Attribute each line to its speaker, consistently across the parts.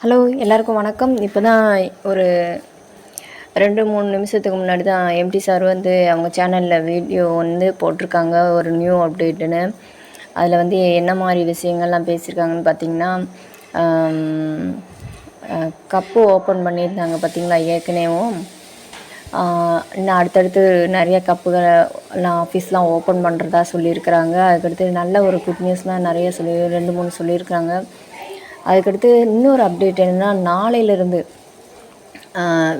Speaker 1: Hello எல்லாருக்கும் வணக்கம். இப்போ தான் ஒரு 2-3 நிமிஷத்துக்கு முன்னாடி தான் எம்டி சார் வந்து அவங்க சேனலில் வீடியோ வந்து போட்டிருக்காங்க, ஒரு நியூ அப்டேட்டுன்னு. அதில் வந்து என்ன மாதிரி விஷயங்கள்லாம் பேசியிருக்காங்கன்னு பார்த்தீங்கன்னா, கப்பு ஓப்பன் பண்ணியிருந்தாங்க பார்த்தீங்களா ஏற்கனவும். இன்னும் அடுத்தடுத்து நிறைய கப்புகள்லாம் ஆஃபீஸ்லாம் ஓப்பன் பண்ணுறதா சொல்லியிருக்கிறாங்க. அதுக்கடுத்து நல்ல ஒரு குட் நியூஸ்லாம் நிறைய 2-3 சொல்லியிருக்கிறாங்க. அதுக்கடுத்து இன்னொரு அப்டேட் என்னென்னா, நாளையிலேருந்து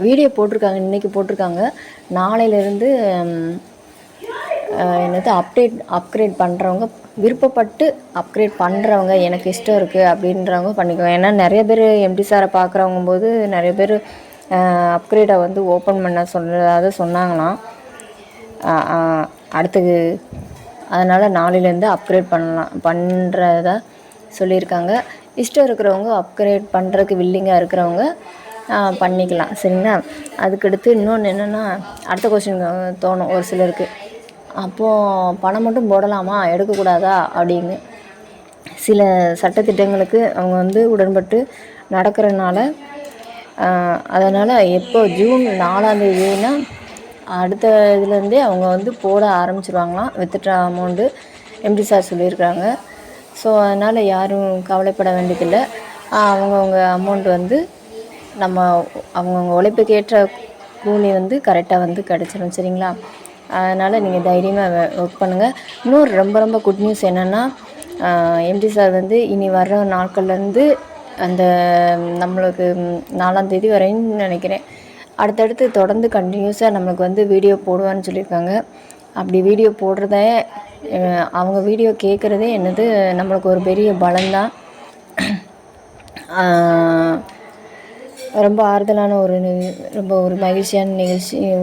Speaker 1: வீடியோ போட்டிருக்காங்க, இன்றைக்கி போட்டிருக்காங்க. நாளையிலேருந்து என்னது அப்கிரேட் பண்ணுறவங்க, விருப்பப்பட்டு அப்கிரேட் பண்ணுறவங்க, எனக்கு இஷ்டம் இருக்குது அப்படின்றவங்க பண்ணிக்குவாங்க. ஏன்னா நிறைய பேர் எம்டி சாரை பார்க்குறவங்க போது நிறைய பேர் அப்கிரேடை வந்து ஓப்பன் பண்ண சொல்கிறதாவது சொன்னாங்களாம். அடுத்தது அதனால் நாளையிலேருந்து அப்கிரேட் பண்ணுறதா சொல்லியிருக்காங்க. இஷ்டம் இருக்கிறவங்க அப்கிரேட் பண்ணுறதுக்கு வில்லிங்காக இருக்கிறவங்க பண்ணிக்கலாம், சரிங்களா. அதுக்கடுத்து இன்னொன்று என்னென்னா, அடுத்த கொஸ்டின் தோணும் ஒரு சிலருக்கு, அப்போது பணம் மட்டும் போடலாமா, எடுக்கக்கூடாதா அப்படின்னு. சில சட்டத்திட்டங்களுக்கு அவங்க வந்து உடன்பட்டு நடக்கிறனால, அதனால் எப்போ ஜூன் 4ஆம் அடுத்த இதுலேருந்தே அவங்க வந்து போட ஆரம்பிச்சிருவாங்களாம் வித்ட்ரா அமௌண்ட்டு, எம்டி சார் சொல்லியிருக்காங்க. ஸோ அதனால் யாரும் கவலைப்பட வேண்டியதில்லை. அவங்கவுங்க அமௌண்ட் வந்து அவங்கவுங்க உழைப்புக்கு ஏற்ற கூலி வந்து கரெக்டாக வந்து கிடச்சிரும், சரிங்களா. அதனால் நீங்கள் தைரியமாக ஒர்க் பண்ணுங்கள். இன்னொரு ரொம்ப ரொம்ப குட் நியூஸ் என்னென்னா, எம்டி சார் வந்து இனி வர்ற நாட்கள்லேருந்து அந்த நம்மளுக்கு 4ஆம் தேதி வரைன்னு நினைக்கிறேன், அடுத்தடுத்து தொடர்ந்து கண்டினியூஸாக நம்மளுக்கு வந்து வீடியோ போடுவான்னு சொல்லியிருக்காங்க. அப்படி வீடியோ போடுறத அவங்க வீடியோ கேட்குறதே என்னது நம்மளுக்கு ஒரு பெரிய பலம்தான். ரொம்ப ஆறுதலான ரொம்ப ஒரு மகிழ்ச்சியான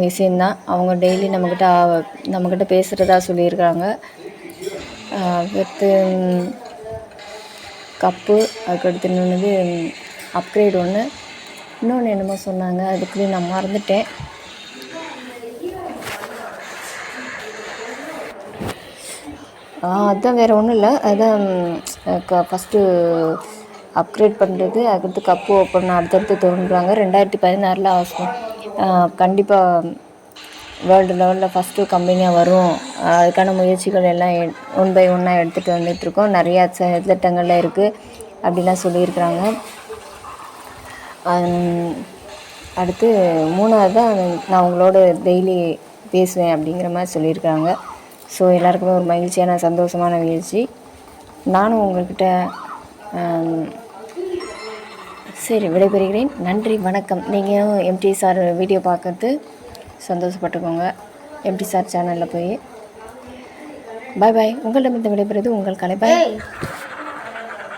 Speaker 1: விஷயந்தான். அவங்க டெய்லி நம்மக்கிட்ட பேசுகிறதா சொல்லியிருக்காங்க. அடுத்து கப்பு, அதுக்கடுத்து இன்னொன்று அப்கிரேட் ஒன்று, இன்னொன்று என்னமோ சொன்னாங்க, அதுக்குள்ளே நான் மறந்துட்டேன். அதுதான் வேறு ஒன்றும் இல்லை. அதுதான் ஃபஸ்ட்டு அப்கிரேட் பண்ணுறது, அதுக்கடுத்து கப்பு ஓப்பன் அடுத்தடுத்து தோன்றுறாங்க. 2016 கண்டிப்பாக வேர்ல்டு லெவலில் ஃபஸ்ட்டு கம்பெனியாக வரும். அதுக்கான முயற்சிகள் எல்லாம் ஒன் பை ஒன்னாக எடுத்துகிட்டு வந்துட்டுருக்கோம். நிறையா திட்டங்களில் இருக்குது அப்படிலாம் சொல்லியிருக்கிறாங்க. அடுத்து 3ஆவது தான் நான் உங்களோட டெய்லி பேசுவேன் அப்படிங்கிற மாதிரி சொல்லியிருக்காங்க. ஸோ எல்லாருக்குமே ஒரு மகிழ்ச்சியான சந்தோஷமான நிகழ்ச்சி. நானும் உங்கள்கிட்ட சரி விடைபெறுகிறேன். நன்றி, வணக்கம். நீங்கள் எம்டி சார் வீடியோ பார்க்கறது சந்தோஷப்பட்டுக்கோங்க, எம்டி சார் சேனலில் போய். பாய் பாய். உங்களிடமிருந்து விடைபெறுவது உங்கள் கலை. பாய்.